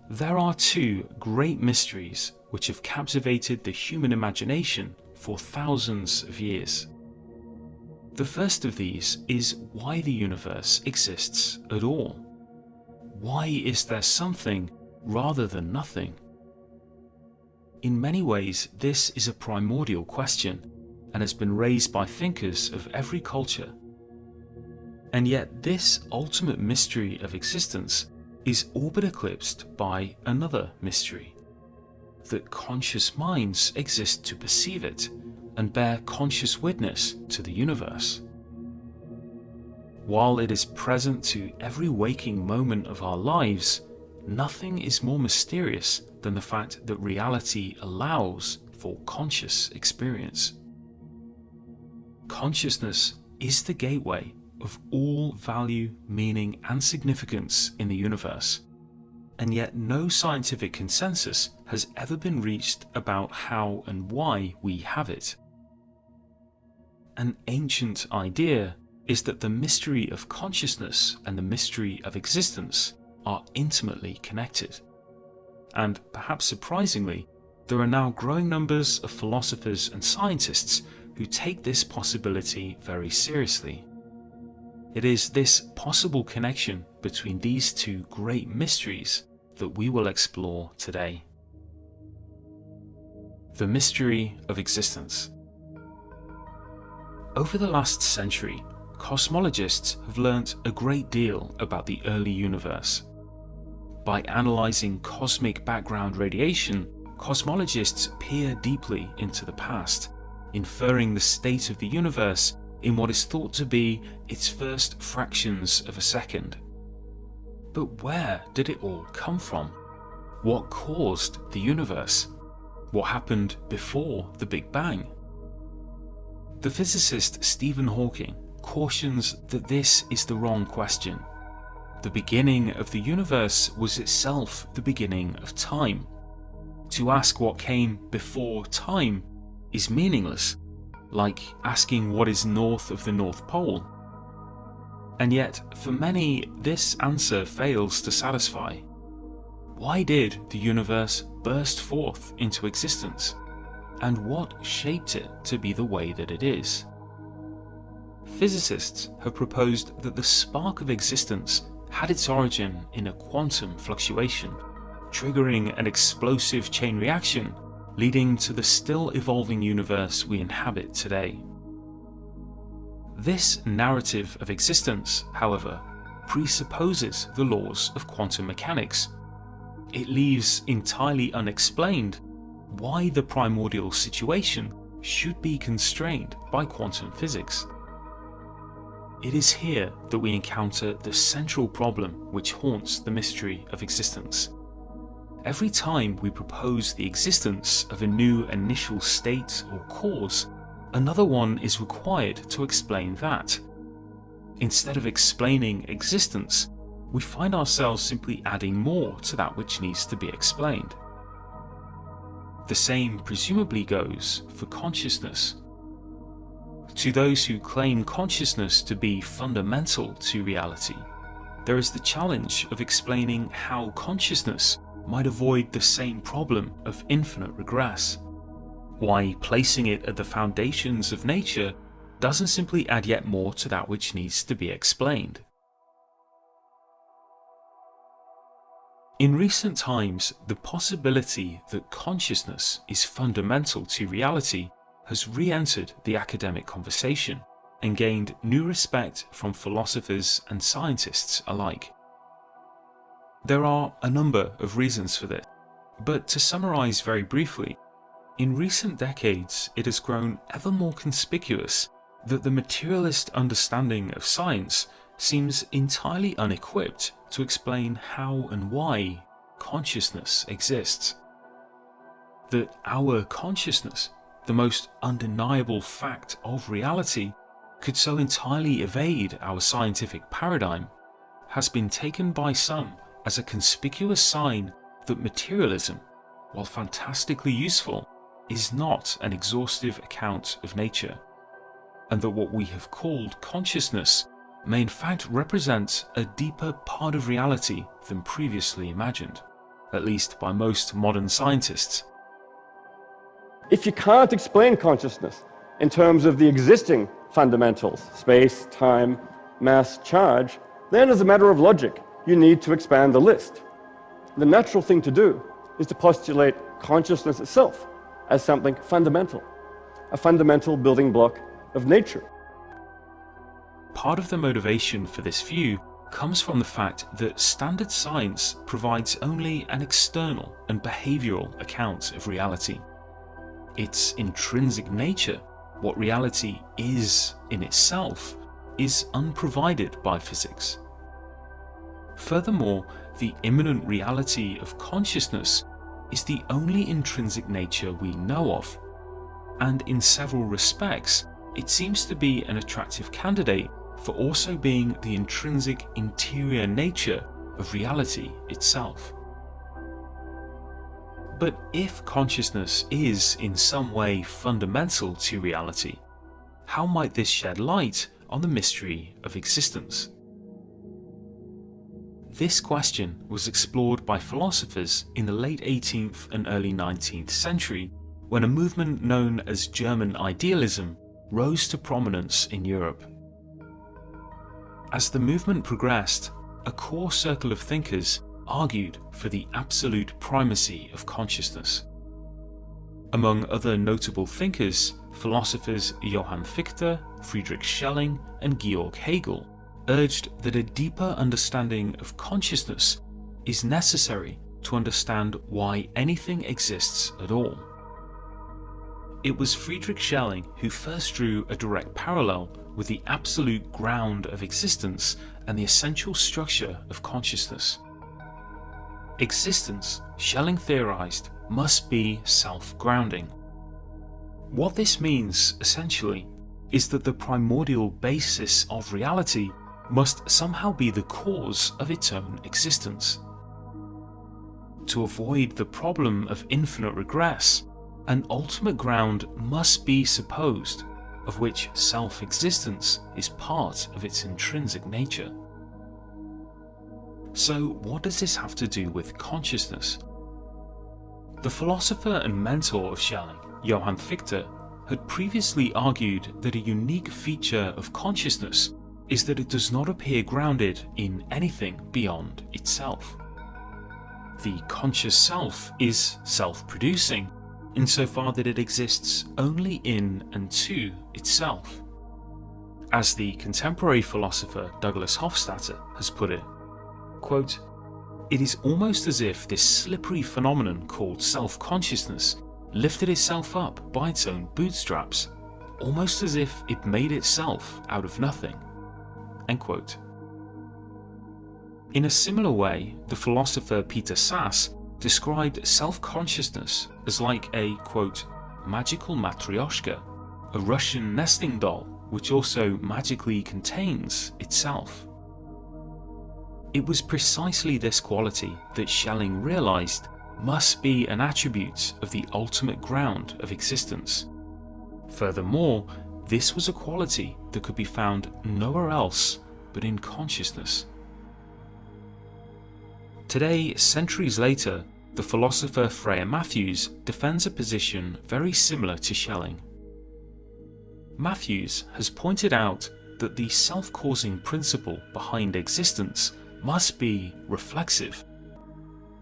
There are two great mysteries which have captivated the human imagination for thousands of years. The first of these is why the universe exists at all. Why is there something rather than nothing? In many ways, this is a primordial question and has been raised by thinkers of every culture. And yet this ultimate mystery of existence is all but eclipsed by another mystery, that conscious minds exist to perceive it and bear conscious witness to the universe. While it is present to every waking moment of our lives, nothing is more mysterious than the fact that reality allows for conscious experience. Consciousness is the gateway of all value, meaning, and significance in the universe, and yet no scientific consensus has ever been reached about how and why we have it. An ancient idea is that the mystery of consciousness and the mystery of existence are intimately connected. And perhaps surprisingly, there are now growing numbers of philosophers and scientists who take this possibility very seriously. It is this possible connection between these two great mysteries that we will explore today. The mystery of existence. Over the last century, cosmologists have learnt a great deal about the early universe. By analysing cosmic background radiation, cosmologists peer deeply into the past, inferring the state of the universe in what is thought to be its first fractions of a second. But where did it all come from? What caused the universe? What happened before the Big Bang? The physicist Stephen Hawking cautions that this is the wrong question. The beginning of the universe was itself the beginning of time. To ask what came before time is meaningless, like asking what is north of the North Pole. And yet, for many, this answer fails to satisfy. Why did the universe burst forth into existence? And what shaped it to be the way that it is? Physicists have proposed that the spark of existence had its origin in a quantum fluctuation, triggering an explosive chain reaction, leading to the still evolving universe we inhabit today. This narrative of existence, however, presupposes the laws of quantum mechanics. It leaves entirely unexplained why the primordial situation should be constrained by quantum physics. It is here that we encounter the central problem which haunts the mystery of existence. Every time we propose the existence of a new initial state or cause, another one is required to explain that. Instead of explaining existence, we find ourselves simply adding more to that which needs to be explained. The same presumably goes for consciousness. To those who claim consciousness to be fundamental to reality, there is the challenge of explaining how consciousness might avoid the same problem of infinite regress. Why placing it at the foundations of nature doesn't simply add yet more to that which needs to be explained. In recent times, the possibility that consciousness is fundamental to reality has re-entered the academic conversation and gained new respect from philosophers and scientists alike. There are a number of reasons for this, but to summarize very briefly, in recent decades it has grown ever more conspicuous that the materialist understanding of science seems entirely unequipped to explain how and why consciousness exists. That our consciousness, the most undeniable fact of reality, could so entirely evade our scientific paradigm, has been taken by some as a conspicuous sign that materialism, while fantastically useful, is not an exhaustive account of nature, and that what we have called consciousness may in fact represent a deeper part of reality than previously imagined, at least by most modern scientists. If you can't explain consciousness in terms of the existing fundamentals, space, time, mass, charge, then as a matter of logic, you need to expand the list. The natural thing to do is to postulate consciousness itself as something fundamental, a fundamental building block of nature. Part of the motivation for this view comes from the fact that standard science provides only an external and behavioral account of reality. Its intrinsic nature, what reality is in itself, is unprovided by physics. Furthermore, the immanent reality of consciousness is the only intrinsic nature we know of, and in several respects, it seems to be an attractive candidate for also being the intrinsic interior nature of reality itself. But if consciousness is in some way fundamental to reality, how might this shed light on the mystery of existence? This question was explored by philosophers in the late 18th and early 19th century, when a movement known as German idealism rose to prominence in Europe. As the movement progressed, a core circle of thinkers argued for the absolute primacy of consciousness. Among other notable thinkers, philosophers Johann Fichte, Friedrich Schelling, and Georg Hegel urged that a deeper understanding of consciousness is necessary to understand why anything exists at all. It was Friedrich Schelling who first drew a direct parallel with the absolute ground of existence and the essential structure of consciousness. Existence, Schelling theorized, must be self-grounding. What this means, essentially, is that the primordial basis of reality must somehow be the cause of its own existence. To avoid the problem of infinite regress, an ultimate ground must be supposed, of which self-existence is part of its intrinsic nature. So what does this have to do with consciousness? The philosopher and mentor of Schelling, Johann Fichte, had previously argued that a unique feature of consciousness is that it does not appear grounded in anything beyond itself. The conscious self is self-producing, insofar that it exists only in and to itself. As the contemporary philosopher Douglas Hofstadter has put it, quote, "It is almost as if this slippery phenomenon called self-consciousness lifted itself up by its own bootstraps, almost as if it made itself out of nothing." End quote. In a similar way, the philosopher Peter Sass described self-consciousness as like a, quote, "magical matryoshka, a Russian nesting doll which also magically contains itself." It was precisely this quality that Schelling realized must be an attribute of the ultimate ground of existence. Furthermore, this was a quality that could be found nowhere else but in consciousness. Today, centuries later, the philosopher Freya Matthews defends a position very similar to Schelling. Matthews has pointed out that the self-causing principle behind existence must be reflexive,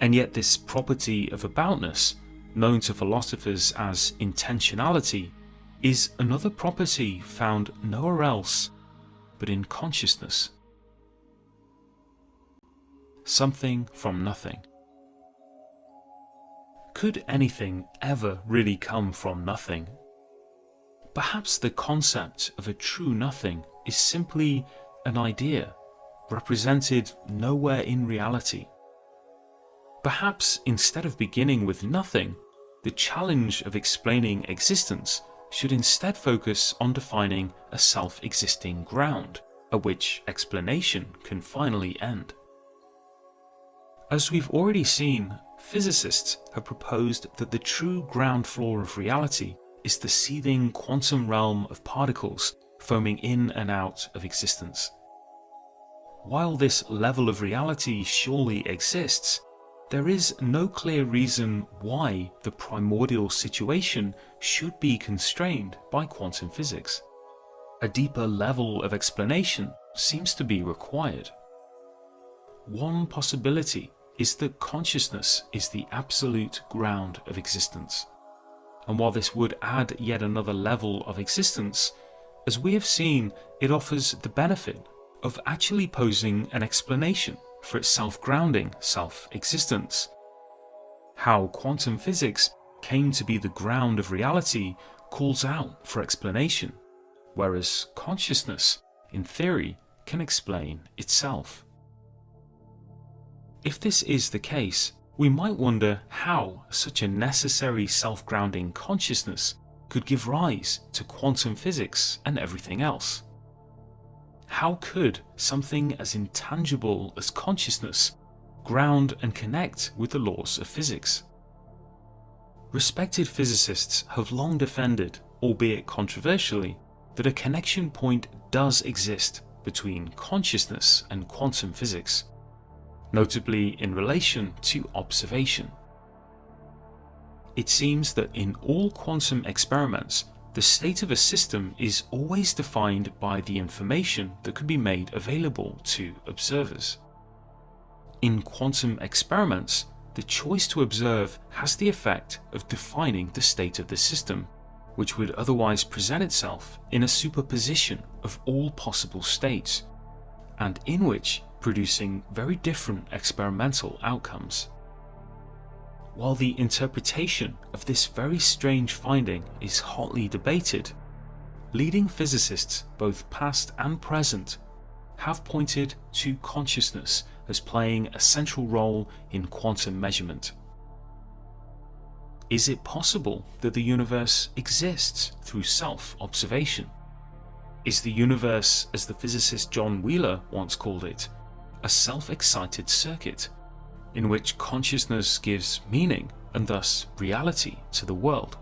and yet this property of aboutness, known to philosophers as intentionality, is another property found nowhere else but in consciousness. Something from nothing. Could anything ever really come from nothing? Perhaps the concept of a true nothing is simply an idea, represented nowhere in reality. Perhaps instead of beginning with nothing, the challenge of explaining existence should instead focus on defining a self-existing ground, at which explanation can finally end. As we've already seen, physicists have proposed that the true ground floor of reality is the seething quantum realm of particles foaming in and out of existence. While this level of reality surely exists, there is no clear reason why the primordial situation should be constrained by quantum physics. A deeper level of explanation seems to be required. One possibility is that consciousness is the absolute ground of existence. And while this would add yet another level of existence, as we have seen, it offers the benefit of actually posing an explanation for its self-grounding self-existence. How quantum physics came to be the ground of reality calls out for explanation, whereas consciousness, in theory, can explain itself. If this is the case, we might wonder how such a necessary self-grounding consciousness could give rise to quantum physics and everything else. How could something as intangible as consciousness ground and connect with the laws of physics? Respected physicists have long defended, albeit controversially, that a connection point does exist between consciousness and quantum physics, notably in relation to observation. It seems that in all quantum experiments, the state of a system is always defined by the information that can be made available to observers. In quantum experiments, the choice to observe has the effect of defining the state of the system, which would otherwise present itself in a superposition of all possible states, and in which producing very different experimental outcomes. While the interpretation of this very strange finding is hotly debated, leading physicists, both past and present, have pointed to consciousness as playing a central role in quantum measurement. Is it possible that the universe exists through self-observation? Is the universe, as the physicist John Wheeler once called it, a self-excited circuit, in which consciousness gives meaning and thus reality to the world?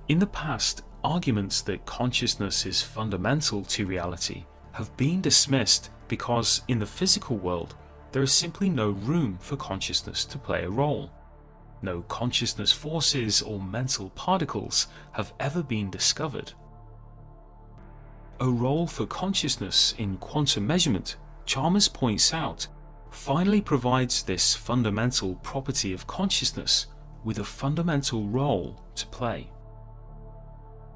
In the past, arguments that consciousness is fundamental to reality have been dismissed because in the physical world there is simply no room for consciousness to play a role. No consciousness forces or mental particles have ever been discovered. A role for consciousness in quantum measurement, Chalmers points out, finally provides this fundamental property of consciousness with a fundamental role to play.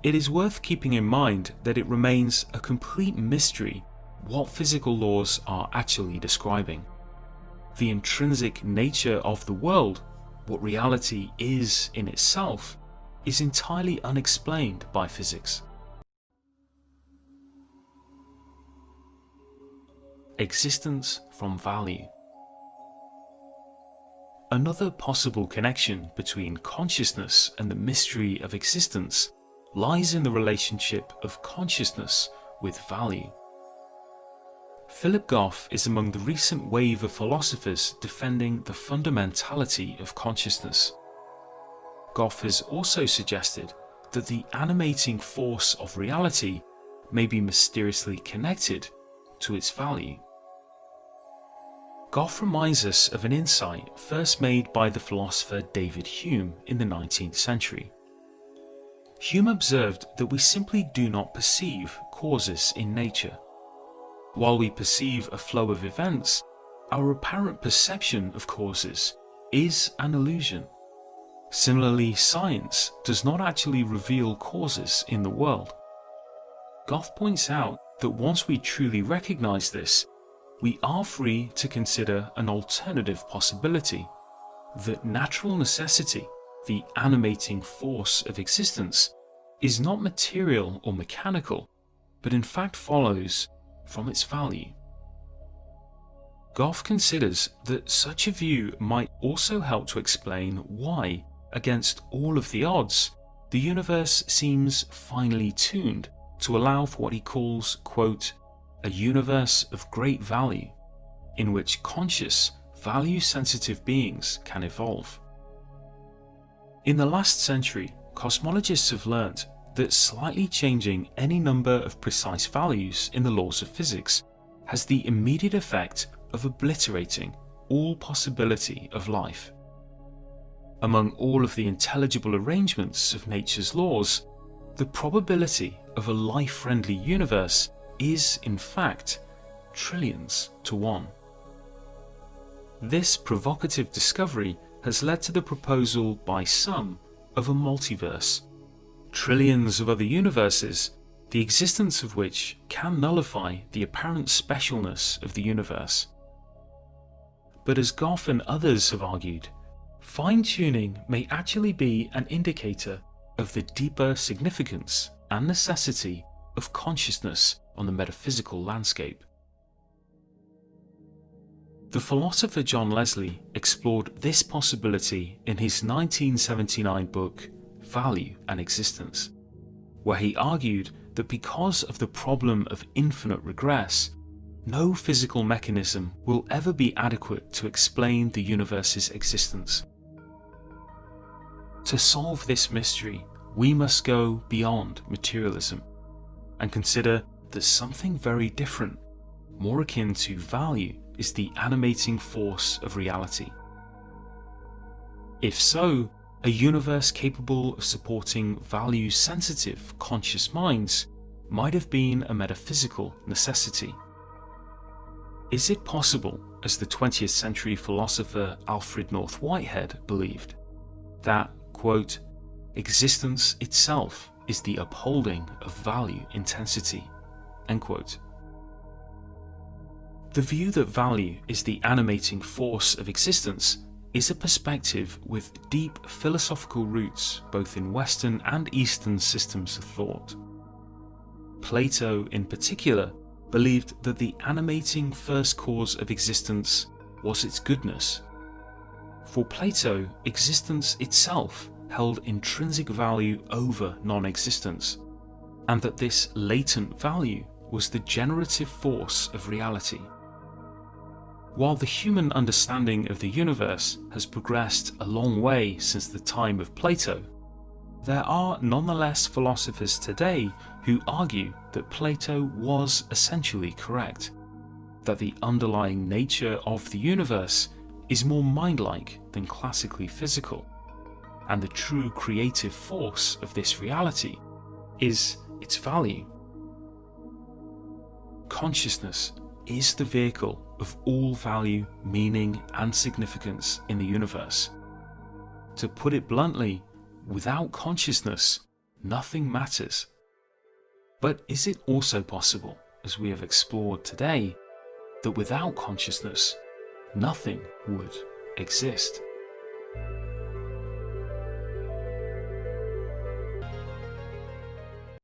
It is worth keeping in mind that it remains a complete mystery what physical laws are actually describing. The intrinsic nature of the world, what reality is in itself, is entirely unexplained by physics. Existence from value. Another possible connection between consciousness and the mystery of existence lies in the relationship of consciousness with value. Philip Goff is among the recent wave of philosophers defending the fundamentality of consciousness. Goff has also suggested that the animating force of reality may be mysteriously connected to its value. Goff reminds us of an insight first made by the philosopher David Hume in the 19th century. Hume observed that we simply do not perceive causes in nature. While we perceive a flow of events, our apparent perception of causes is an illusion. Similarly, science does not actually reveal causes in the world. Goff points out that once we truly recognize this, we are free to consider an alternative possibility, that natural necessity, the animating force of existence, is not material or mechanical, but in fact follows from its value. Goff considers that such a view might also help to explain why, against all of the odds, the universe seems finely tuned to allow for what he calls, quote, a universe of great value, in which conscious, value-sensitive beings can evolve. In the last century, cosmologists have learnt that slightly changing any number of precise values in the laws of physics has the immediate effect of obliterating all possibility of life. Among all of the intelligible arrangements of nature's laws, the probability of a life-friendly universe is, in fact, trillions to one. This provocative discovery has led to the proposal by some of a multiverse, trillions of other universes, the existence of which can nullify the apparent specialness of the universe. But as Goff and others have argued, fine-tuning may actually be an indicator of the deeper significance and necessity of consciousness on the metaphysical landscape. The philosopher John Leslie explored this possibility in his 1979 book, Value and Existence, where he argued that because of the problem of infinite regress, no physical mechanism will ever be adequate to explain the universe's existence. To solve this mystery, we must go beyond materialism and consider that something very different, more akin to value, is the animating force of reality. If so, a universe capable of supporting value-sensitive, conscious minds might have been a metaphysical necessity. Is it possible, as the 20th century philosopher Alfred North Whitehead believed, that, quote, existence itself is the upholding of value intensity, end quote? The view that value is the animating force of existence is a perspective with deep philosophical roots both in Western and Eastern systems of thought. Plato, in particular, believed that the animating first cause of existence was its goodness. For Plato, existence itself held intrinsic value over non-existence, and that this latent value was the generative force of reality. While the human understanding of the universe has progressed a long way since the time of Plato, there are nonetheless philosophers today who argue that Plato was essentially correct, that the underlying nature of the universe is more mind-like than classically physical, and the true creative force of this reality is its value. Consciousness is the vehicle of all value, meaning, and significance in the universe. To put it bluntly, without consciousness, nothing matters. But is it also possible, as we have explored today, that without consciousness, nothing would exist?